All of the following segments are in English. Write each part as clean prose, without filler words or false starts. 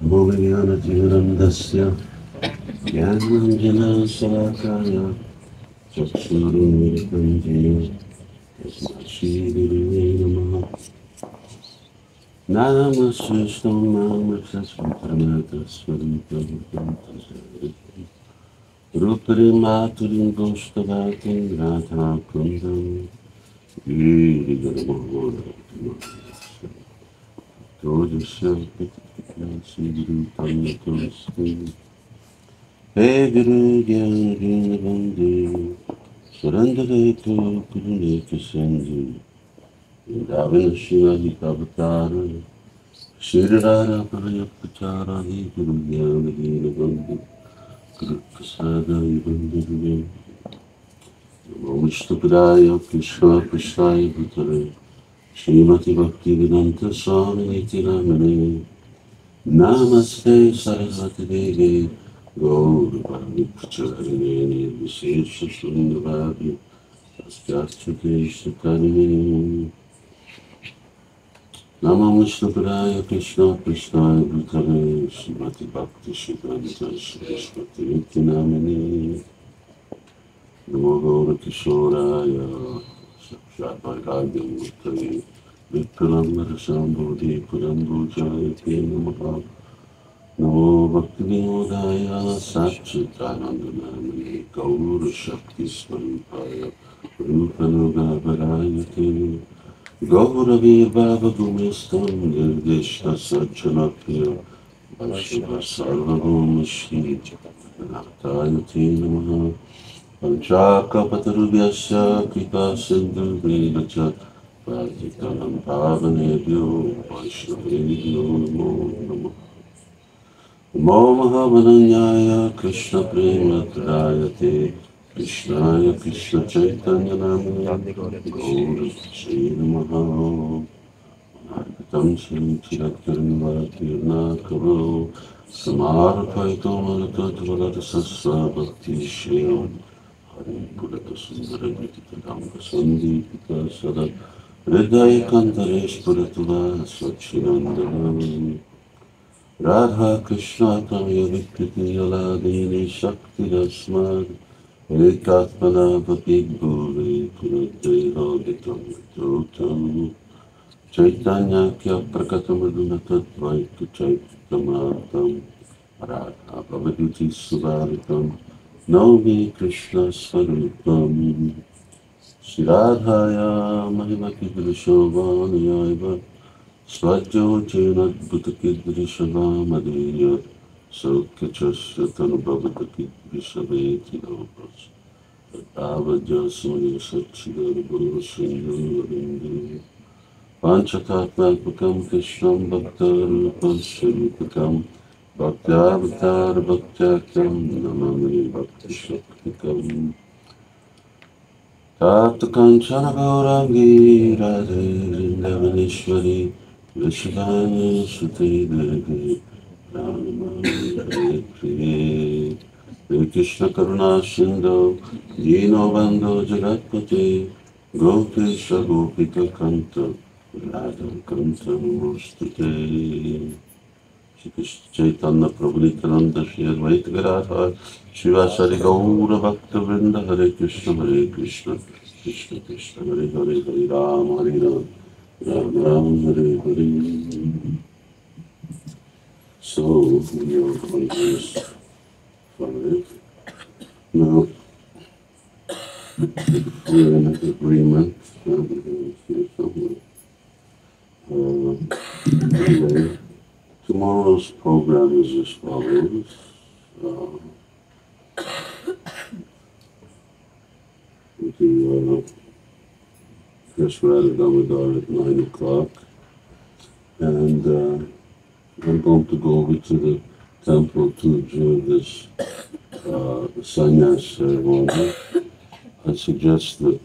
Moviyanativirandasya Jnananjana Salakaya Chakshurumiritam Jaya Tasmat Shri Gurave Namaha Namasristam Namaksasvam Paramatasvaram Prabhutam Tasarvam Ruparim Maturim Goshtavatim Radha Kundam Giri Garamahora Dodasya Sri Guru Tanya Hey Guru Gyana Gina Bandhu Surandadeko Kuruneka Sandhu Indavana Shivaji Kavatara Shirara Parayapachara Hey Guru Gyana Gina Bandhu Guru Prasada Bandhu Vishnupadaya Krishna Prasthaya Bhutare Srimati Bhaktivedanta Swami Nityanamane Namaste Saraswati Devi Gaura Paramipucharine Vishesha Sundavadi Saskyatsukesha Karine Nama Vishnupadaya Krishna Prasthaya Bhutare Srimati Bhakti Siddhanta Saraswati Nityanamane Namo Gaura Kishoraya Sakshatvargāgyam Murtave Vipralam Narasambodhi Purambhujaya Te Namaha Namo Bhakti-vinodaya Satchitananda-namane Gaura Shakti Swarupaya Rupanuga Te Gaura Vibhava Gumestam Nirdeshta Sajjanapya Vaishnava Sarvabhauma Shri Nataya Te Namaha Panchakapatarubhyasya Kripa Sindhu-bhyacha Patitanam Pavanebhyo Vaishnavebhyo Namo Namaha Namo Mahavananyaya Krishna Prema Pradayate Krishnaya Krishna Chaitanya-namane Gaura Shri Namaha Anargatam Shri Chirakkarnivaratirna Karo Samarpaitam Aratadvarasasya Bhakti Shreya Hari Purata Sundara Gita Sandipita Sada Hridaya Kantaresh Puratula Sachinandana Radha Krishna Tamya Vikriti Aladini Shakti Rasmad Ekatmana Bhakti-bhuri Puradeha Gitam Vitrotam Caitanya-caritāmṛta Tattvaita Caitanya-caritāmṛtam Radha Bhavaduti Suvaritam Naumi Krishna Svarupam Shri Radhaya Mahimaki Vilashavānayaiva Svajyojena Bhutakidrishavāmadhiya Saukachasya Tanubhavadaki Vishaveti Lopas Avajasmaya Satchidara Sindhu Panchatatmākam Krishnam Bhaktarupam Sharupakam Bhakti-avatar Bhaktyakam Namami Bhakti Shaktikam Tātā Kanchana Gaurāṅgi Radhe Vrindavaneshwari Vishvāni Suti Devaki Pūrṇimā Hare Priye Hare Krishna Karuna Sindhu Dino Bandhu Jagatpate Gopesha Gopika Kanta Radha Kanta Namostute Shri Krishna Chaitanya Prabhu Nityananda Shri Advaita Gadadhar Śrīvāsari Gaura Bhakta Vrinda Hare Krishna Krishna Krishna Hare Hare Hare Rama Rama Rama Hare Hare. So we are on verse 5. Now we're in agreement. Anyway, tomorrow's program is as follows. First we're at Damodar at 9 o'clock, and I'm going to go over to the temple to observe this sannyas ceremony. I suggest that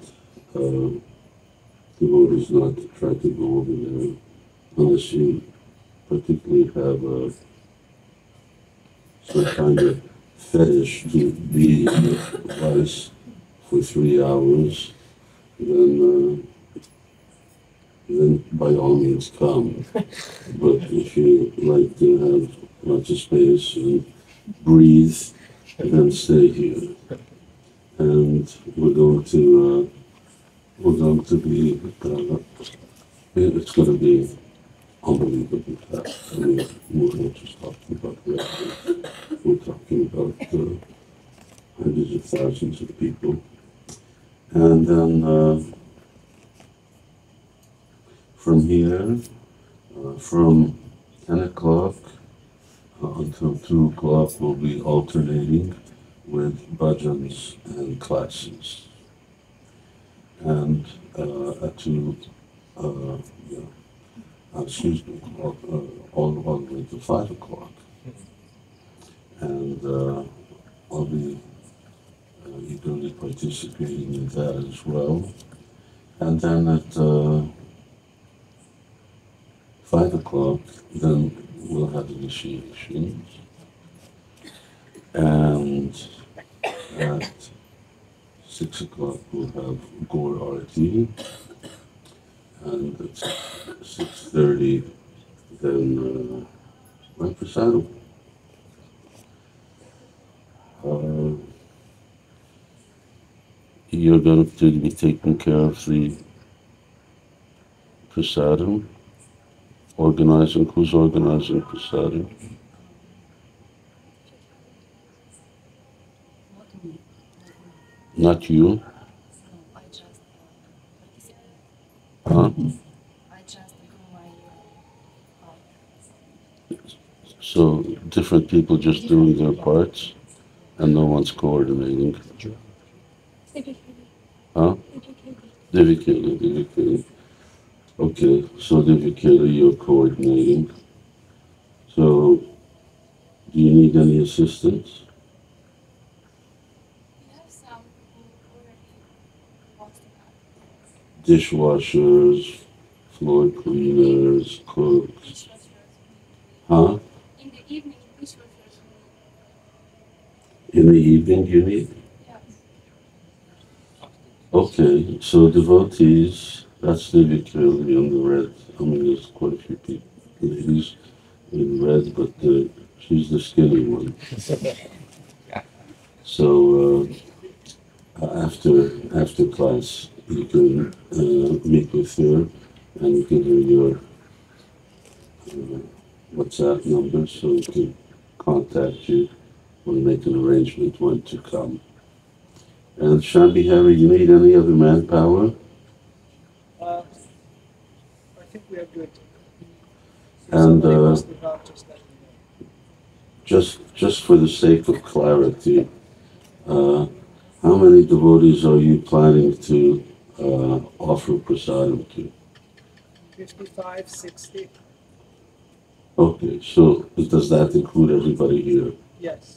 devotees not to try to go over there unless you particularly have some kind of fetish to be vice for 3 hours, then by all means come. But if you like to have lots of space, and breathe, and then stay here. And we're going to be, it's going to be unbelievably fast. I mean, we're not just talking about records, we're talking about hundreds of thousands of people. And then from here, from 10 o'clock until 2 o'clock, we'll be alternating with bhajans and classes. And at 2, excuse me, all the way to 5 o'clock. And I'll be eagerly participating in that as well. And then at 5 o'clock, then we'll have initiations. And at 6 o'clock, we'll have Gaura. And at 6:30, then prasadam. You're going to be taking care of the prasadam, organizing. Who's organizing prasadam? Not you? Huh? So different people just doing their parts and no one's coordinating. Huh? Divikela. Okay, so Divikela, you're coordinating. So, do you need any assistance? Dishwashers, floor cleaners, cooks. Huh? In the evening, dishwashers. In the evening you need? Yes. Okay, so devotees, that's the Vikali on the red. I mean, there's quite a few people, ladies in red, but she's the skinny one. So after class, you can meet with her and give her your WhatsApp number so we can contact you and make an arrangement when to come. And Shambhi Hari, you need any other manpower? I think we are good. And just for the sake of clarity, how many devotees are you planning to offer prasadam to? 55, 60. Okay, so does that include everybody here? Yes.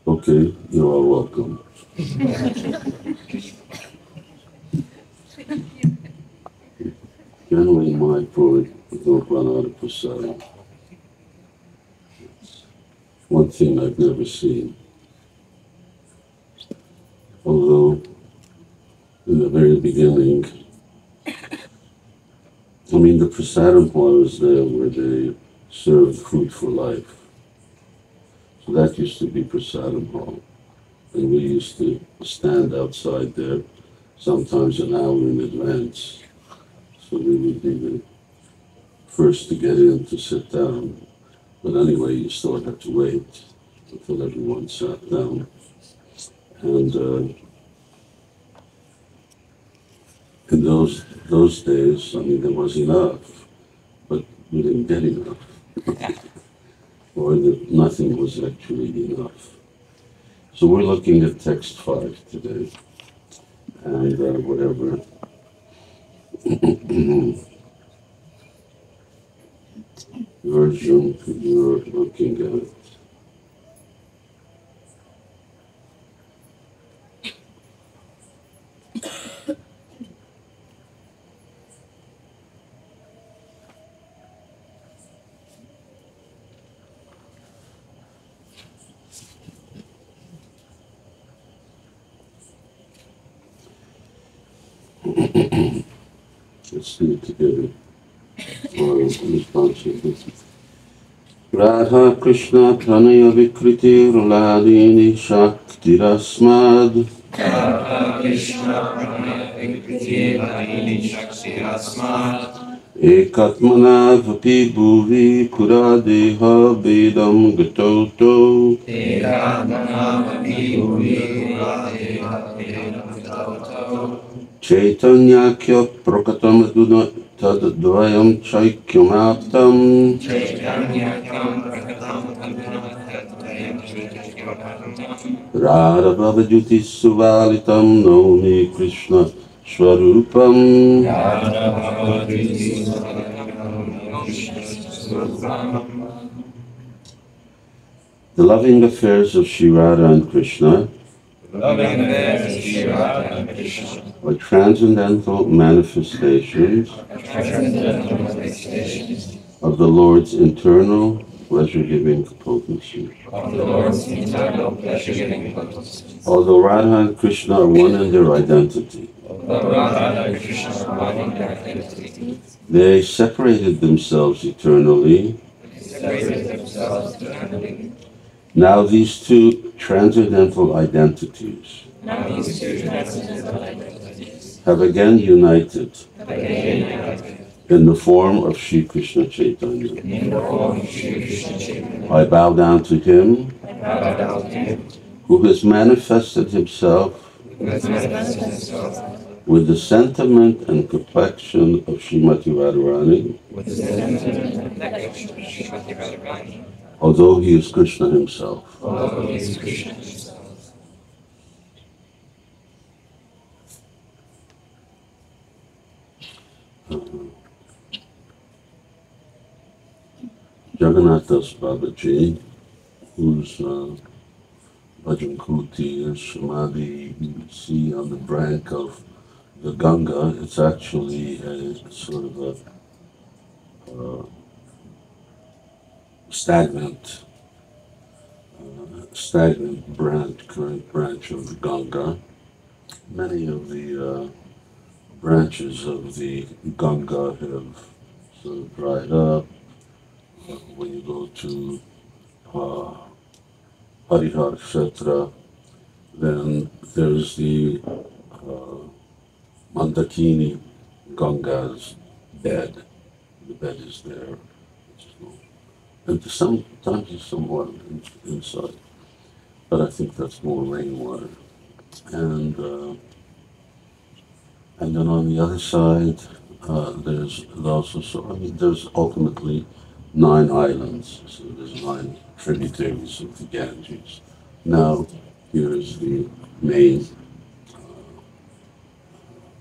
Okay, you are welcome. Generally in Māyāpura, we don't run out of prasadam. One thing I've never seen. Although, in the very beginning, I mean, the prasadam hall was there where they served food for life. So that used to be prasadam hall. And we used to stand outside there, sometimes an hour in advance. So we would be the first to get in to sit down. But anyway, you still had to wait until everyone sat down. And in those days, I mean, there was enough, but we didn't get enough. Or that nothing was actually enough. So we're looking at text 5 today, and whatever version you're looking at. Let's see it together for responsibility. Radha Krishna Pranaya Vikriti Ruladini Shaktirasmad Radha Krishna Pranaya Vikriti Ruladini Shaktirasmad Ekatmanavapi Bhuvi Puradeha Vedam Gatoto Ekatmanavapi Bhuvi Puradeha Vedam Gatoto Caitanya Prakatam Tadadvayam Chaikyamaptam Caitanya-caritāmṛta Tadvayam Chaikyamaptam Radha Bhavajuti Suvalitam Naumi Krishna Swarupam Radha The loving affairs of Sri Radha and Krishna are transcendental manifestations of the Lord's internal pleasure-giving potency. Although Radha and Krishna are one in their identity, they separated themselves eternally. Now these two transcendental identities have again united in the form of Sri Krishna Chaitanya. I bow down to him who has manifested himself with the sentiment and complexion of Srimati Radharani, although he is Krishna himself. Jagannath Das Babaji, whose Bhajan Kuti and Samadhi you see on the brink of the Ganga, it's actually a sort of a stagnant current branch of the Ganga. Many of the branches of the Ganga have sort of dried up. When you go to Harihar Kshetra, then there's the Mandakini Ganga's bed. The bed is there. And sometimes it's somewhat inside, but I think that's more rainwater. And then on the other side, there's there's ultimately 9 islands. So there's 9 tributaries of the Ganges. Now, here is the main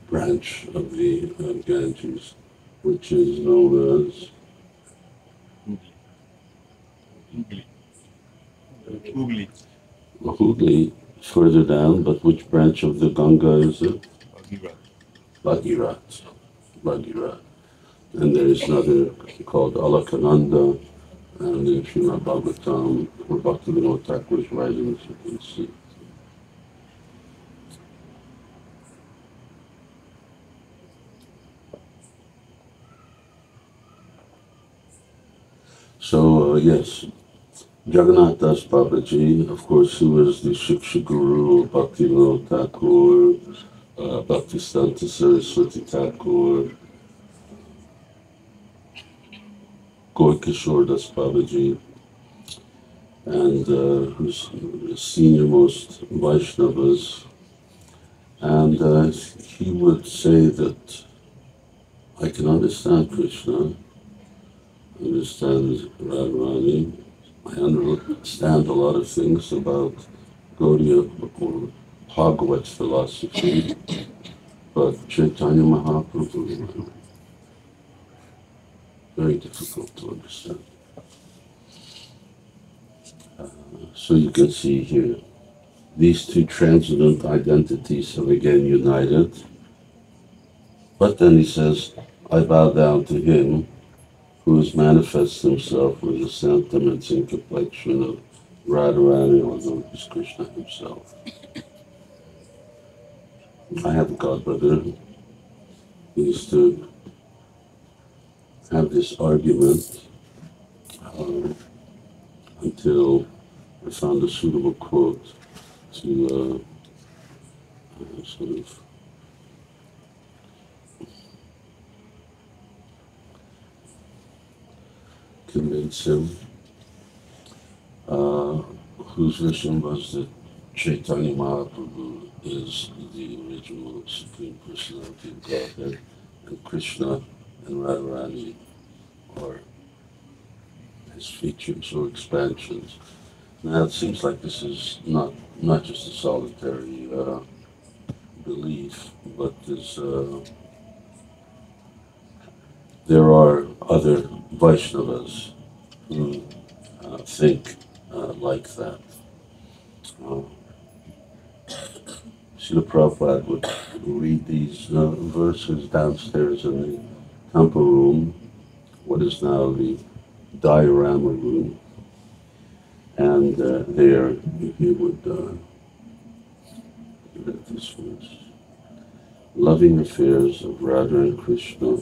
branch of the Ganges, which is known as Hooghly, further down, but which branch of the Ganga is it? Bhagirath. And there is another called Alakananda, and in Srimad Bhagavatam, where Bhaktivinoda Thakur's writings you can see. So, yes, Jagannath Das Babaji, of course, who was the Shiksha Guru of Bhaktivinoda Thakur, Bhaktisiddhanta Saraswati Thakur, Gaurkishore Das Babaji, and who's the senior most Vaishnavas. And he would say that I can understand Krishna, understand Radharani, I understand a lot of things about Gaudiya or Bhagavat's philosophy, but Chaitanya Mahaprabhu, very difficult to understand. So you can see here, these two transcendent identities have again united. But then he says, I bow down to him who has manifested himself with the sentiments and complexion of Radharani, although he's Krishna himself. I have a godbrother who used to have this argument until I found a suitable quote to sort of convince him, whose vision was that Caitanya-caritāmṛta is the original Supreme Personality of Godhead, and Krishna and Radharani are his features or expansions. Now it seems like this is not just a solitary belief, but there are other Vaishnavas who think like that. Srila Prabhupada would read these verses downstairs in the temple room, what is now the diorama room, and there he would read this verse. Loving affairs of Radha and Krishna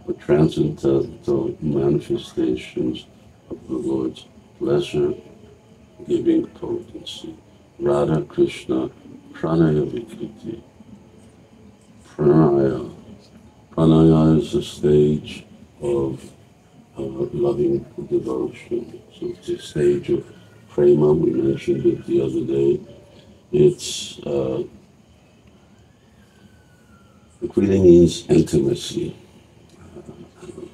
are transcendental manifestations of the Lord's pleasure-giving potency. Radha Krishna Pranaya Vikriti. Pranaya is a stage of loving devotion. So it's a stage of prema, we mentioned it the other day. It really means intimacy,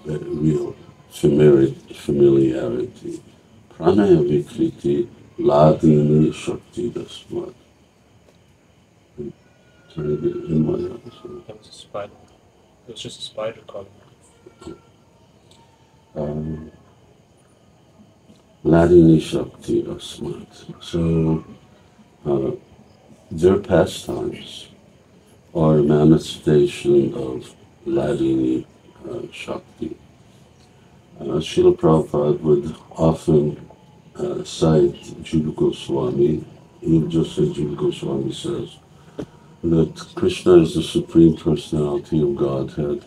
real familiarity. Pranaya Vikriti Ladini Shakti Dasmat. In my answer. That was a spider. It was just a spider calling. Ladini Shakti Asmat. So their pastimes are a manifestation of Ladini Shakti. Srila Prabhupada would often cite Jiva Goswami. He would just say Jiva Goswami says that Krishna is the Supreme Personality of Godhead,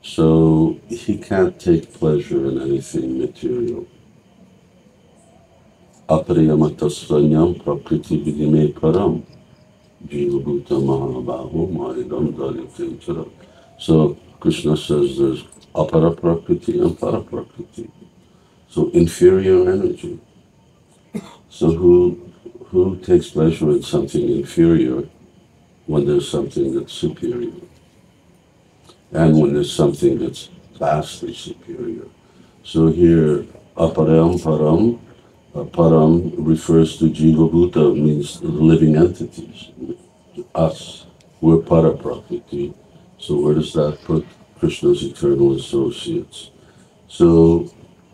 so he can't take pleasure in anything material. Apariyamatasvanyam prakriti vidime param jiva bhuta mahabahu maidam dalyatenchara. So Krishna says there's apara prakriti and para prakriti. So inferior energy. So who takes pleasure in something inferior when there's something that's superior? And when there's something that's vastly superior. So here, aparam param, param refers to jiva bhuta, means living entities. Us, we're para prakriti. So where does that put Krishna's eternal associates? So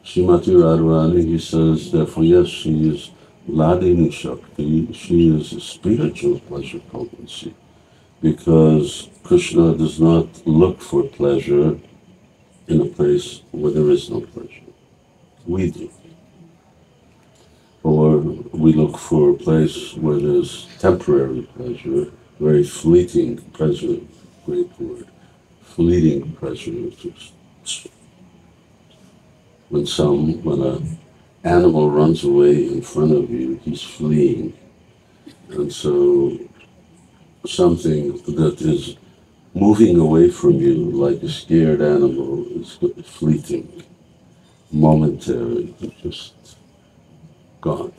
Srimati Radharani, he says, therefore, yes, she is Ladini Shakti, she is a spiritual pleasure potency, because Krishna does not look for pleasure in a place where there is no pleasure. We do. Or we look for a place where there's temporary pleasure, very fleeting pleasure, great word, fleeting pleasure. When an animal runs away in front of you, he's fleeing. And so something that is moving away from you like a scared animal is fleeting, momentary, just gone.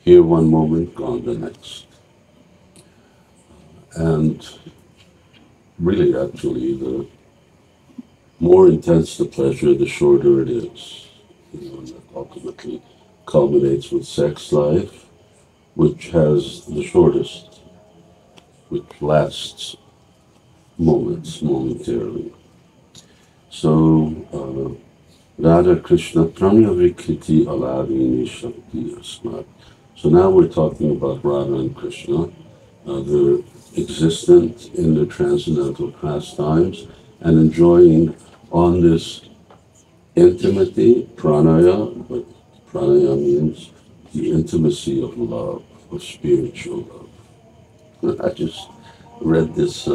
Here one moment, gone the next. And really, actually, the more intense the pleasure, the shorter it is. And that ultimately culminates with sex life, which has the shortest, which lasts moments, momentarily. So, Radha Krishna Pranaya Vikriti Aladini Shakti Asmat. So now we're talking about Radha and Krishna. They're existent in their transcendental pastimes and enjoying on this intimacy, pranaya, but pranaya means the intimacy of love, of spiritual love. I just read this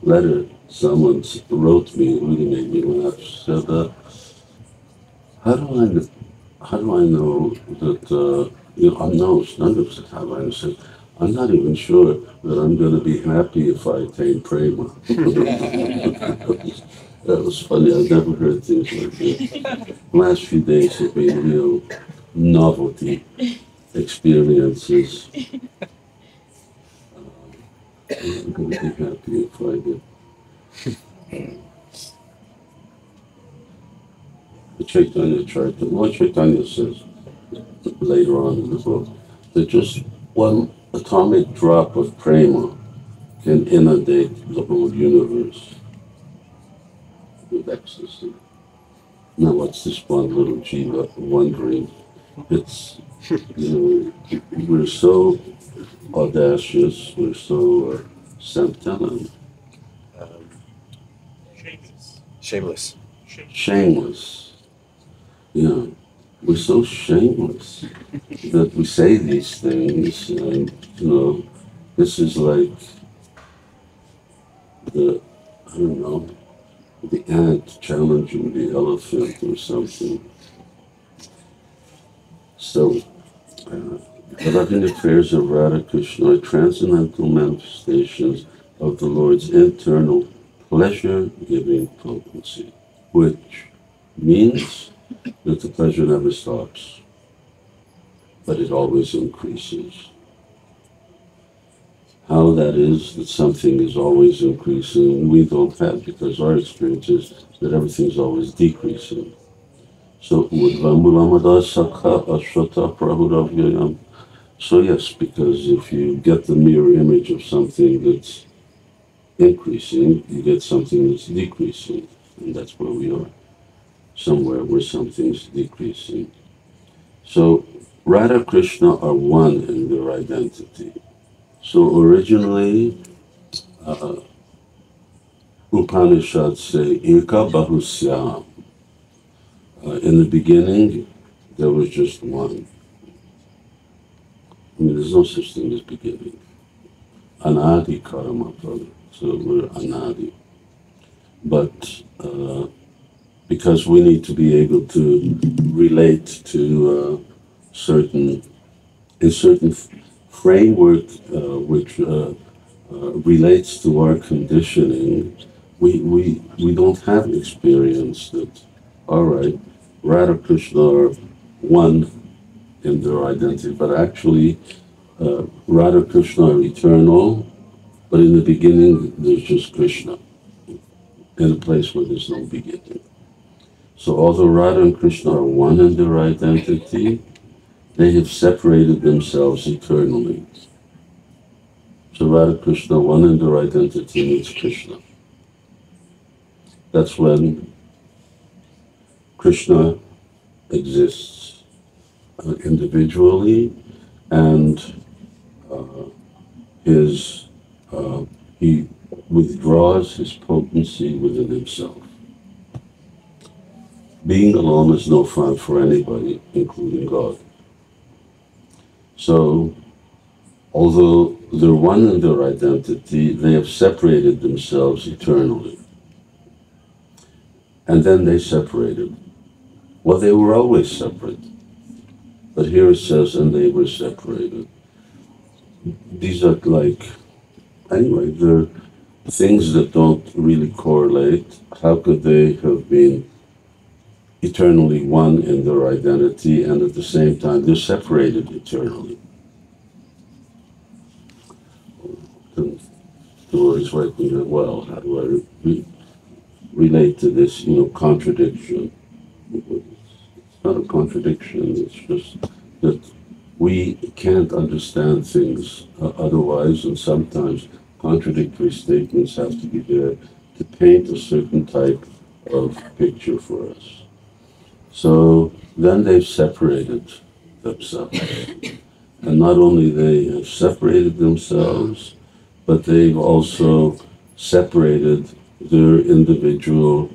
letter someone wrote me, it really made me laugh. She said, how do I how do I know that, no, it's none of the time I said, I'm not even sure that I'm going to be happy if I attain prema. That was funny, I've never heard things like that. Last few days have been real novelty experiences. I'm going to be happy if I get. The Caitanya-caritāmṛta, Lord Chaitanya says later on in the book that just one atomic drop of prema can inundate the whole universe with ecstasy. Now what's this one little jiva wondering? It's, we're so audacious, we're so Samtana. Shameless. Shameless. Yeah, we're so shameless that we say these things, and this is like the ant challenging the elephant or something. So, the loving affairs of Radha Krishna are transcendental manifestations of the Lord's internal pleasure-giving potency, which means that the pleasure never stops, but it always increases. How that is, that something is always increasing, we don't have, because our experience is that everything's always decreasing. So, yes, because if you get the mirror image of something that's increasing, you get something that's decreasing, and that's where we are. Somewhere where something's decreasing. So Radha Krishna are one in their identity. So originally, Upanishads say, Eka Bahusyam. In the beginning, there was just one. I mean, there's no such thing as beginning. Ādi-karma, so we're anadi. But because we need to be able to relate to certain framework which relates to our conditioning, we don't have experience that, all right, Radha Krishna are one in their identity, but actually Radha Krishna are eternal, but in the beginning there's just Krishna, in a place where there's no beginning. So although Radha and Krishna are one in their identity, they have separated themselves eternally. So Radha Krishna, one in their identity, means Krishna. That's when Krishna exists individually, and he withdraws his potency within himself. Being alone is no fun for anybody, including God. So, although they're one in their identity, they have separated themselves eternally. And then they separated. Well, they were always separate. But here it says, and they were separated. These are anyway, they're things that don't really correlate. How could they have been eternally one in their identity, and at the same time they're separated eternally? The words writing well, how do I relate to this, contradiction? It's not a contradiction, it's just that we can't understand things otherwise, and sometimes contradictory statements have to be there to paint a certain type of picture for us. So then they've separated themselves. And not only they have separated themselves, but they've also separated their individual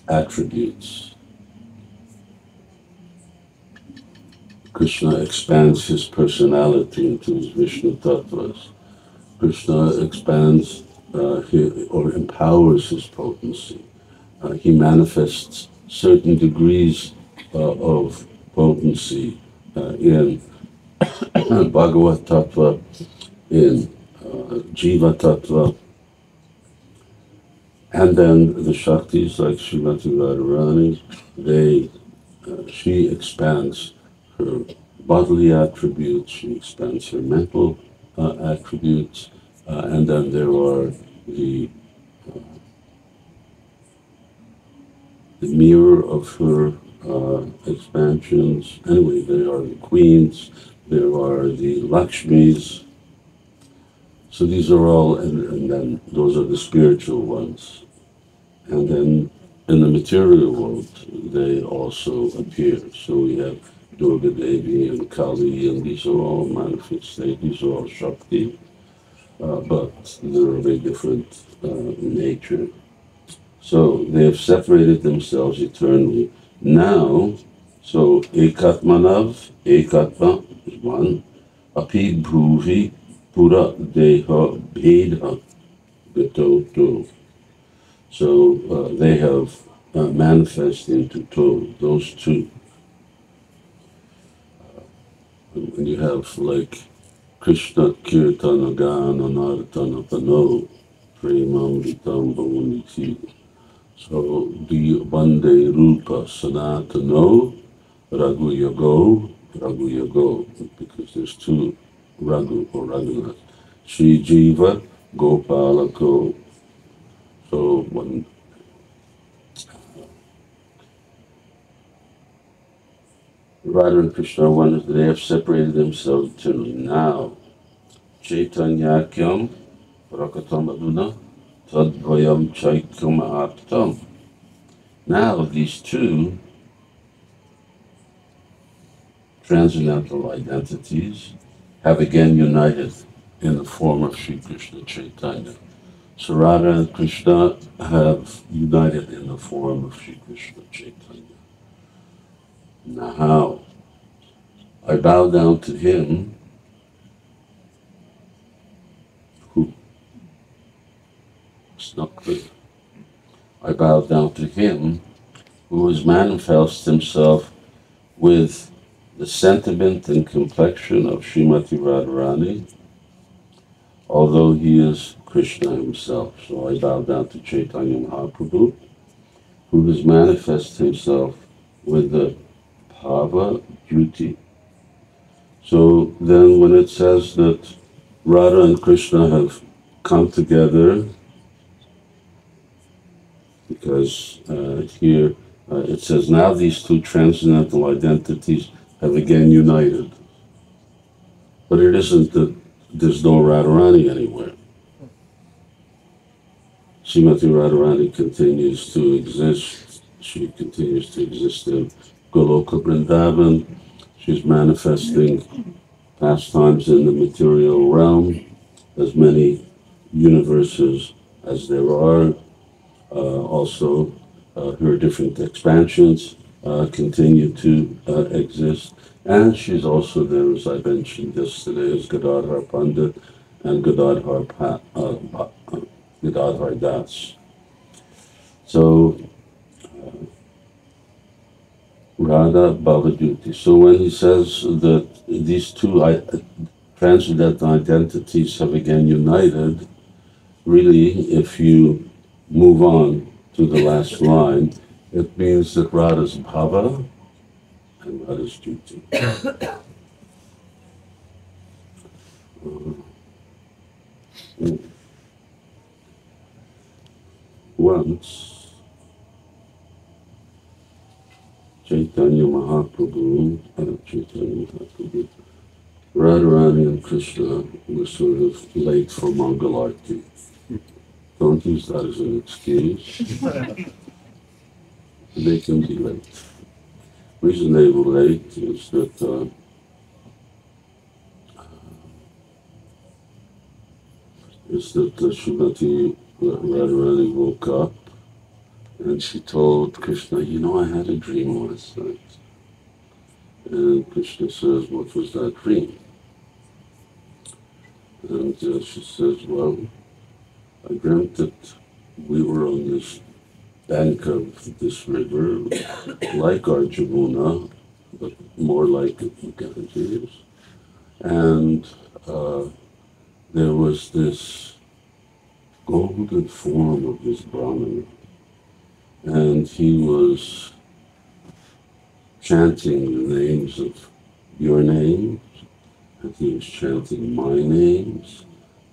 attributes. Krishna expands his personality into his Vishnu Tattvas. Krishna expands or empowers his potency. He manifests certain degrees of potency in Bhagavad Tattva, in Jiva Tattva, and then the Shaktis like Srimati Radharani, she expands her bodily attributes, she expands her mental attributes, and then there are the mirror of her expansions. Anyway, there are the queens, there are the Lakshmis. So these are all, and then those are the spiritual ones. And then in the material world, they also appear. So we have Durga Devi and Kali, and these are all manifestations, these are all Shakti, but they're of a different nature. So they have separated themselves eternally. Now, so Ekatmanav, Ekatma is one, Api Bhuvi, Pura Deha Bhedha Gato. So they have manifest into two, those two. And you have like Krishna Kirtana Gana Nartana Pano Premamritam Bhavaniti. So the Bande Rupa Sanatano Raghu Yago, because there's two Raghu or Raghunath. Shri Jiva Gopalako. So when Radha and Krishna are one, they have separated themselves eternally. Now, Caitanya-caritāmṛta Prakatam Tadvayam Chaikyam Aptam. Now these two transcendental identities have again united in the form of Sri Krishna Chaitanya. So Radha and Krishna have united in the form of Sri Krishna Chaitanya. Now, I bow down to him who, it's not clear. I bow down to him who has manifested himself with the sentiment and complexion of Srimati Radharani, although he is Krishna himself. So I bow down to Chaitanya Mahaprabhu, who has manifested himself with the Bhava duty. So then when it says that Radha and Krishna have come together, because here it says now these two transcendental identities have again united. But it isn't that there's no Radharani anywhere. Srimati Radharani continues to exist. She continues to exist in Goloka Vrindavan. She's manifesting pastimes in the material realm, as many universes as there are. Also, her different expansions continue to exist. And she's also there, as I mentioned yesterday, as Gadadhar Pandit and Gadadhar Das. So, Radha Bhavaduti. So when he says that these two transcendental identities have again united, really, if you move on to the last line, it means that Radha's Bhava and Radha's Duty. Once, Chaitanya Mahaprabhu, Radharani and Krishna were sort of late for Mangalarti. Don't use that as an excuse. They can be late. The reason they were late is that Srimati Radharani woke up and she told Krishna, you know, I had a dream last night. And Krishna says, what was that dream? And she says, well, I dreamt that we were on this bank of this river, like our Jamuna, but more like Ganges. And there was this golden form of this Brahmana, and he was chanting the names of your names, and he was chanting my names,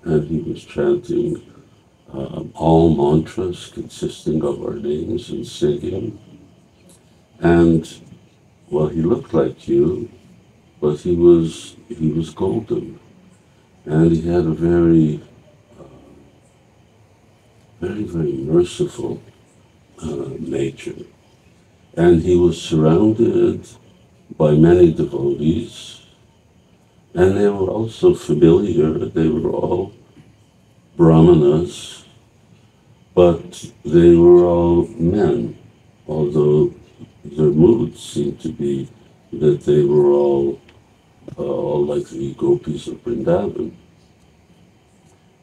and he was chanting all mantras consisting of our names and singing. And well, he looked like you, but he was golden, and he had a very merciful nature. And he was surrounded by many devotees, and they were also familiar. They were all brahmanas, but they were all men, although their mood seemed to be that they were all like the gopis of Vrindavan.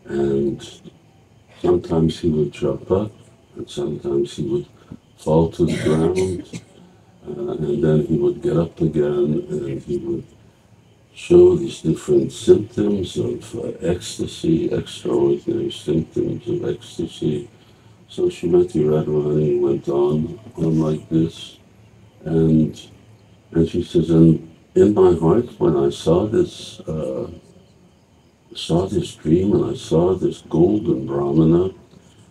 And sometimes he would jump up, and sometimes he would fall to the ground, and then he would get up again, and he would show these different symptoms of ecstasy, extraordinary symptoms of ecstasy. So Srimati Radharani went on like this, and she says, and in my heart, when I saw this dream, and I saw this golden Brahmana,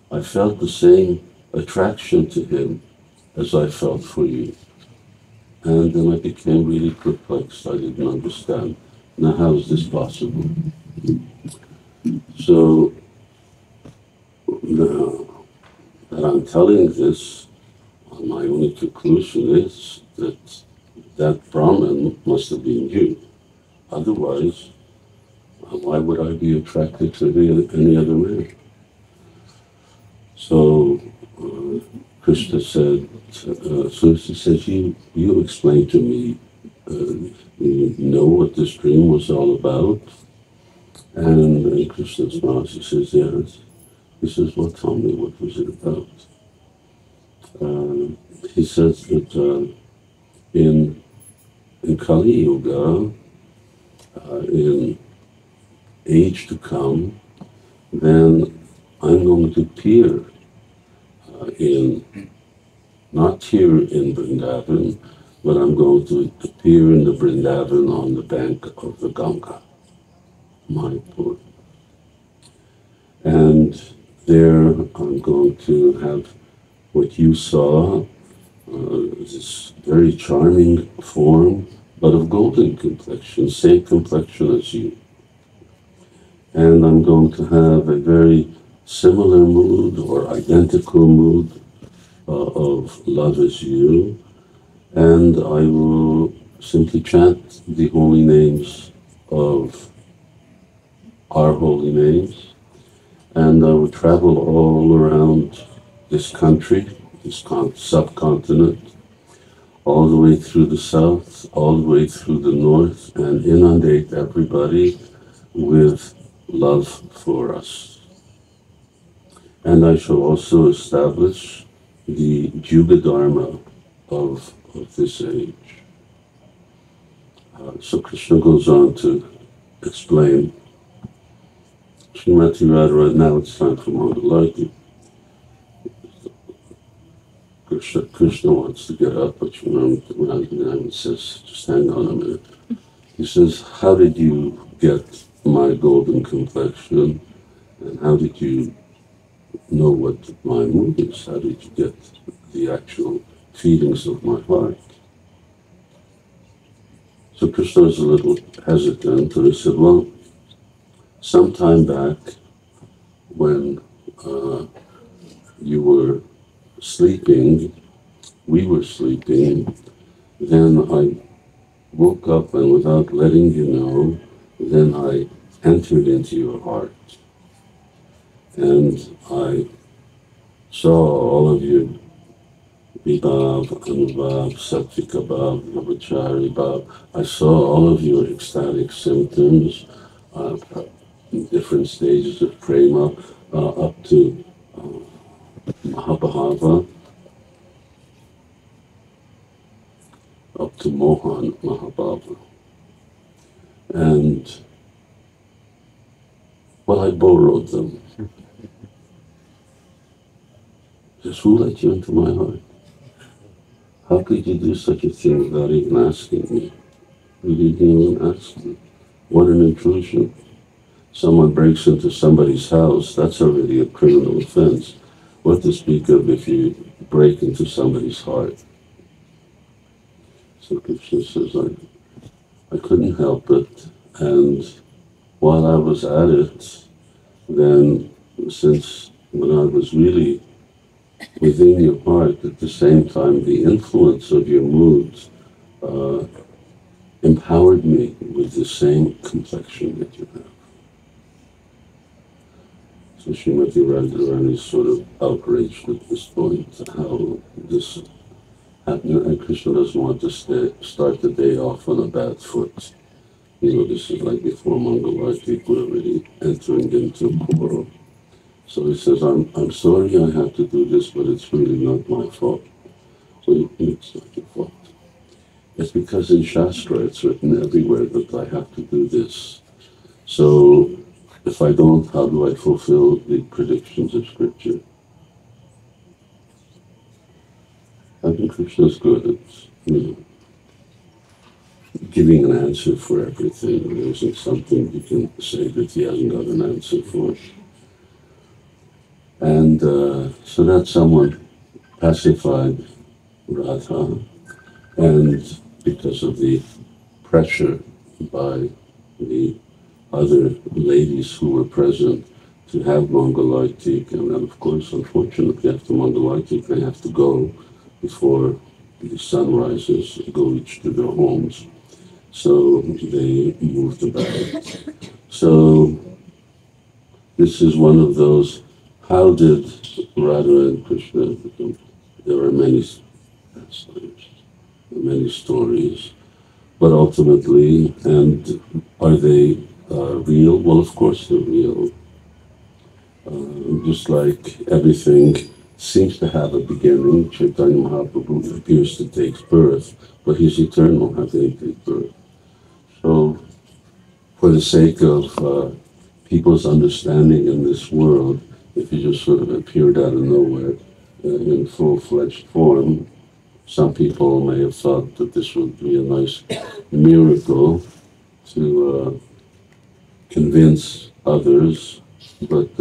I felt the same attraction to him as I felt for you. And then I became really perplexed. I didn't understand. Now, how is this possible? So, now that I'm telling this, my only conclusion is that Brahman must have been you. Otherwise, why would I be attracted to any other man? So Krishna said, so he says, you explain to me, you know what this dream was all about? And Krishna smiles, he says, yes. He says, well, tell me, what was it about? He says that in Kali Yuga, in age to come, then I'm going to appear not here in Vrindavan, but I'm going to appear in the Vrindavan on the bank of the Gaurāṅga, Māyāpura. And there I'm going to have what you saw, this very charming form, but of golden complexion, same complexion as you. And I'm going to have a very similar mood or identical mood of love as you, and I will simply chant the holy names of our holy names, and I will travel all around this country, this subcontinent, all the way through the south, all the way through the north, and inundate everybody with love for us. And I shall also establish the Yuga Dharma of this age. So Krishna goes on to explain. Srimati Radharani, now it's time for Mangalarti. Krishna wants to get up, but Radharani says, just hang on a minute. He says, how did you get my golden complexion, and how did you know what my mood is? How did you get the actual feelings of my heart? So Krishna was a little hesitant, and he said, well, some time back when you were sleeping, we were sleeping, then I woke up, and without letting you know, then I entered into your heart. And I saw all of your Vibhav, Anubhav, Sattvika Bhav, Brahmachari Bhav. I saw all of your ecstatic symptoms, different stages of prema, up to Mahabhava, up to Mohan Mahabhava. And, well, I borrowed them. Just, who let you into my heart? How could you do such a thing without even asking me? You didn't even ask me. What an intrusion. Someone breaks into somebody's house, that's already a criminal offense. What to speak of if you break into somebody's heart? So Krishna says, I couldn't help it. And while I was at it, then since when I was really within your heart, at the same time, the influence of your moods empowered me with the same complexion that you have. So Srimati Radharani is sort of outraged at this point, how this happened, and Krishna doesn't want to start the day off on a bad foot. You know, this is like before Mangalarti, we're already entering into a quarrel. So he says, I'm sorry I have to do this, but it's really not my fault. So it's not your fault. It's because in Shastra it's written everywhere that I have to do this. So if I don't, how do I fulfill the predictions of Scripture? I think Krishna is good at, giving an answer for everything. There isn't something you can say that he hasn't got an answer for. And so that someone pacified Radha, and because of the pressure by the other ladies who were present to have Mangalartik, and then of course, unfortunately, after Mangalartik, they have to go before the sun rises, go each to their homes. So they moved about. So this is one of those, how did Radha and Krishna become? There are many stories, but ultimately, and are they real? Well, of course they're real. Just like everything seems to have a beginning, Chaitanya Mahaprabhu appears to take birth, but he's eternal. How can he take birth? So, for the sake of people's understanding in this world, if he just sort of appeared out of nowhere in full-fledged form, some people may have thought that this would be a nice miracle to convince others, but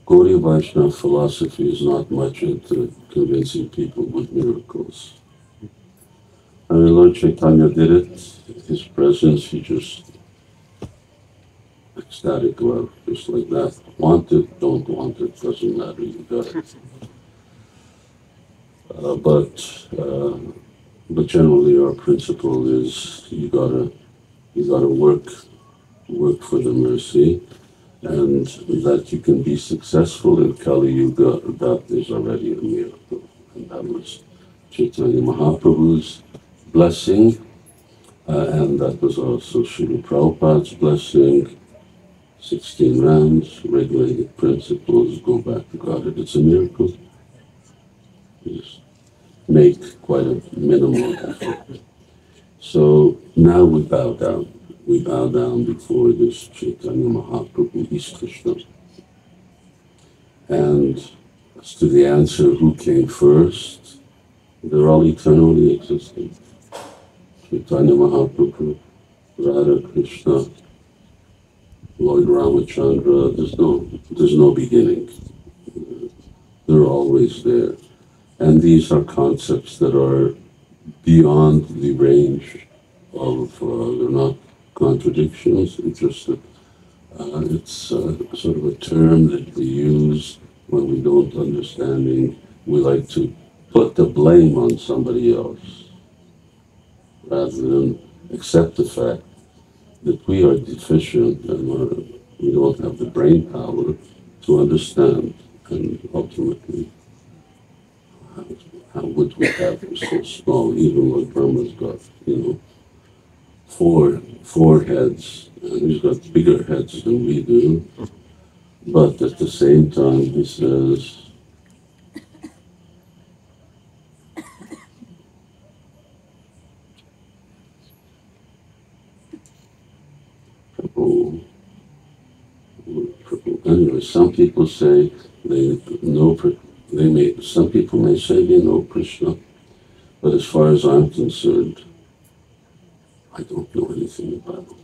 Gaudiya Vaishnava philosophy is not much into convincing people with miracles. I mean, Lord Chaitanya did it. His presence, he just ecstatic love, just like that. Want it, don't want it, doesn't matter, you got it. But generally our principle is you gotta work for the mercy, and that you can be successful in Kali Yuga, that is already a miracle. And that was Chaitanya Mahaprabhu's blessing, and that was also Srila Prabhupada's blessing. 16 rounds, regulated principles, go back to God. It's a miracle. Just make quite a minimal effort. So now we bow down. We bow down before this Chaitanya Mahaprabhu, East Krishna. And as to the answer, who came first, they're all eternally existing. Chaitanya Mahaprabhu, Radha Krishna, Lord Ramachandra, there's no beginning. They're always there. And these are concepts that are beyond the range of, they're not contradictions, it's just that it's sort of a term that we use when we don't understanding. We like to put the blame on somebody else rather than accept the fact that we are deficient and we don't have the brain power to understand, and ultimately, how would we have so small? Even Lord Brahma's got, four heads, and he's got bigger heads than we do. But at the same time, he says, who anyway, some people say they know, some people may say they know Krishna, but as far as I'm concerned, I don't know anything about him.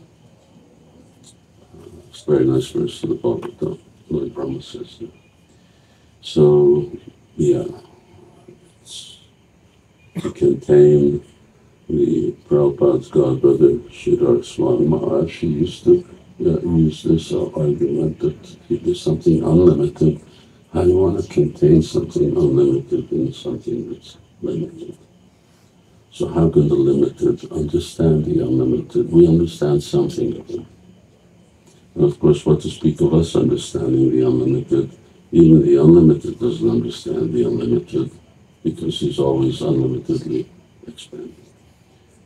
It's a very nice verse in the Bhagavatam, Lord Brahma says that. So, yeah, it's to contain the Prabhupada's godbrother, Swami Maharaj, used to use this argument that there's something unlimited. How do you want to contain something unlimited in something that's limited? So how can the limited understand the unlimited? We understand something of it. And of course, what to speak of us understanding the unlimited? Even the unlimited doesn't understand the unlimited because he's always unlimitedly expanding.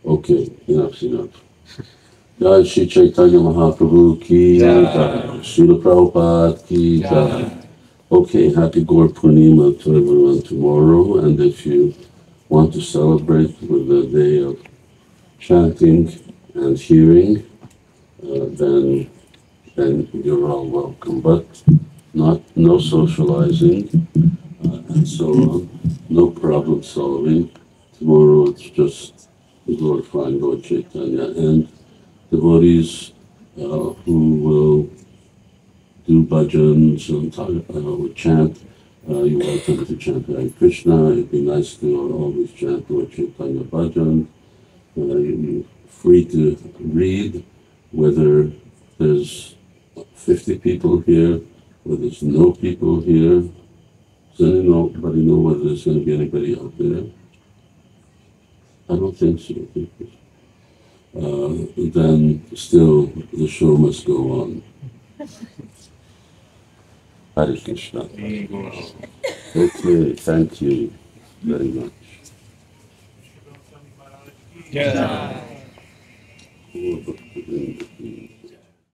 Okay, enough's enough. Jai Shri Chaitanya Mahaprabhu ki jai, Srila Prabhupada ki jai. Okay, happy Gaura Pūrṇimā to everyone tomorrow, and if you want to celebrate with a day of chanting and hearing, then you're all welcome, but no socializing and so on, no problem solving. Tomorrow it's just glorifying Lord Chaitanya, and devotees who will do bhajans and chant. You're welcome to chant Hare Krishna. It'd be nice to always chant Lord Chaitanya bhajan. You're free to read, whether there's 50 people here, whether there's no people here. Does anybody know whether there's going to be anybody out there? I don't think so. Then still the show must go on. Hare Krishna. Okay, thank you very much. Yeah.